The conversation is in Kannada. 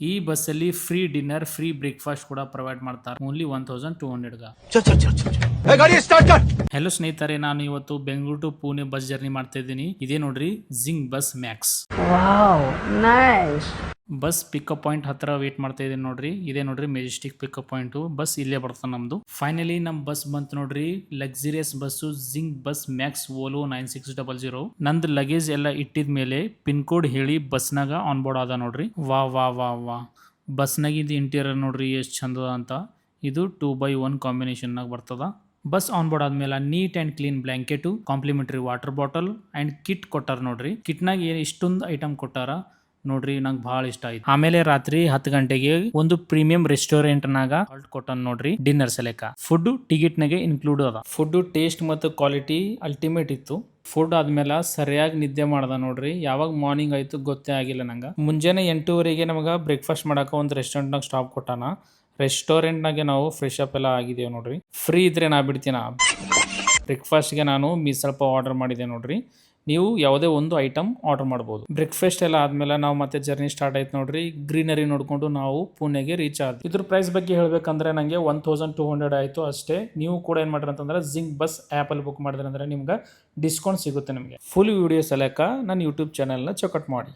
ಈ ಬಸ್ಸಲ್ಲಿ ಫ್ರೀ ಡಿನ್ನರ್ ಫ್ರೀ ಬ್ರೇಕ್ಫಾಸ್ಟ್ ಕೂಡ ಪ್ರೊವೈಡ್ ಮಾಡ್ತಾರೆ ಓನ್ಲಿ 1200 ಹೆಲೋ ಸ್ನೇಹಿತರೆ, ನಾನು ಇವತ್ತು Bengaluru to Pune bus journey ಮಾಡ್ತಾ ಇದ್ದೀನಿ. ಇದೇ ನೋಡ್ರಿ Zing bus Max. Wow, nice. Bus pickup point ಹತ್ರ ವೇಟ್ ಮಾಡ್ತಾ ಇದ್ದೀನಿ ನೋಡ್ರಿ. ಇದೇ ನೋಡ್ರಿ ಮೆಜೆಸ್ಟಿಕ್ ಪಿಕಪ್ ಪಾಯಿಂಟ್. ಬಸ್ ಇಲ್ಲೇ ಬರ್ತಾನೆ ನಮ್ದು. ಫೈನಲಿ ನಮ್ ಬಸ್ ಬಂತು ನೋಡ್ರಿ. Luxurious bus Zing bus Max Volvo 9600. ನಂದ್ ಲಗೇಜ್ ಎಲ್ಲ ಇಟ್ಟಿದ ಮೇಲೆ ಪಿನ್ ಕೋಡ್ ಹೇಳಿ ಬಸ್ನಾಗ ಆನ್ ಬೋರ್ಡ್ ಆದ ನೋಡ್ರಿ. ವಾ ವಾ ವಾ ವಾ ಬಸ್ನಾಗಿದ್ದು ಇಂಟೀರಿಯರ್ ನೋಡ್ರಿ ಎಷ್ಟು ಚಂದ ಅಂತ. ಇದು 2x1 ಕಾಂಬಿನೇಷನ್ ನಾಗ ಬರ್ತದ. ಬಸ್ ಆನ್ ಬೋರ್ಡ್ ಆದ್ಮೇಲೆ neat and clean blanket, complimentary water bottle and kit ಕೊಟ್ಟಾರ ನೋಡ್ರಿ. ಕಿಟ್ನಾಗ ಏನ್ ಇಷ್ಟೊಂದು ಐಟಮ್ ಕೊಟ್ಟಾರ ನೋಡ್ರಿ, ನಂಗೆ ಬಹಳ ಇಷ್ಟ ಆಯ್ತು. ಆಮೇಲೆ ರಾತ್ರಿ 10 ಗಂಟೆಗೆ ಒಂದು ಪ್ರೀಮಿಯಂ ರೆಸ್ಟೋರೆಂಟ್ ನಾಗ ಹಾಲ್ಟ್ ಕೊಟ್ಟನ್ ನೋಡ್ರಿ ಡಿನ್ನರ್ ಸೆಲೆಕ. ಫುಡ್ ಟಿಕೆಟ್ ನಾಗೆ ಇನ್ಕ್ಲೂಡ್ ಅದ. ಫುಡ್ ಟೇಸ್ಟ್ ಮತ್ತು ಕ್ವಾಲಿಟಿ ಅಲ್ಟಿಮೇಟ್ ಇತ್ತು. ಫುಡ್ ಆದ್ಮೇಲೆ ಸರಿಯಾಗಿ ನಿದ್ದೆ ಮಾಡ್ದ ನೋಡ್ರಿ. ಯಾವಾಗ ಮಾರ್ನಿಂಗ್ ಆಯ್ತು ಗೊತ್ತೇ ಆಗಿಲ್ಲ ನಂಗೆ. ಮುಂಜಾನೆ 8:30ಗೆ ನಮಗೆ ಬ್ರೇಕ್ಫಾಸ್ಟ್ ಮಾಡಕ ಒಂದು ರೆಸ್ಟೋರೆಂಟ್ ನಾಗ ಸ್ಟಾಪ್ ಕೊಟ್ಟಾನ. ರೆಸ್ಟೋರೆಂಟ್ ನಾಗೆ ನಾವು ಫ್ರೆಶ್ ಅಪ್ ಎಲ್ಲ ಆಗಿದ್ದೇವೆ ನೋಡ್ರಿ. ಫ್ರೀ ಇದ್ರೆ ನಾ ಬಿಡ್ತೀನ. ಬ್ರೇಕ್ಫಾಸ್ಟ್ಗೆ ನಾನು ಮೀಸಲ್ಪ ಆರ್ಡರ್ ಮಾಡಿದೆ ನೋಡ್ರಿ. ನೀವು ಯಾವುದೇ ಒಂದು ಐಟಮ್ ಆರ್ಡರ್ ಮಾಡ್ಬೋದು. ಬ್ರೇಕ್ಫಾಸ್ಟ್ ಎಲ್ಲ ಆದ್ಮೇಲೆ ನಾವು ಮತ್ತೆ ಜರ್ನಿ ಸ್ಟಾರ್ಟ್ ಆಯ್ತು ನೋಡ್ರಿ. ಗ್ರೀನರಿ ನೋಡ್ಕೊಂಡು ನಾವು ಪುಣೆಗೆ ರೀಚ್ ಆದ್ವಿ. ಇದ್ರ ಪ್ರೈಸ್ ಬಗ್ಗೆ ಹೇಳ್ಬೇಕಂದ್ರೆ ನಂಗೆ 1200 ಆಯ್ತು ಅಷ್ಟೇ. ನೀವು ಕೂಡ ಏನ್ ಮಾಡ್ರಿ ಅಂತಂದ್ರೆ ಜಿಂಗ್ ಬಸ್ ಆ್ಯಪ್ ಅಲ್ಲಿ ಬುಕ್ ಮಾಡಿದ್ರೆ ಅಂದ್ರೆ ನಿಮ್ಗೆ ಡಿಸ್ಕೌಂಟ್ ಸಿಗುತ್ತೆ ನಿಮಗೆ. ಫುಲ್ ವಿಡಿಯೋ ಸಲಕ ನನ್ನ ಯೂಟ್ಯೂಬ್ ಚಾನಲ್ನ ಚೆಕ್ಔಟ್ ಮಾಡಿ.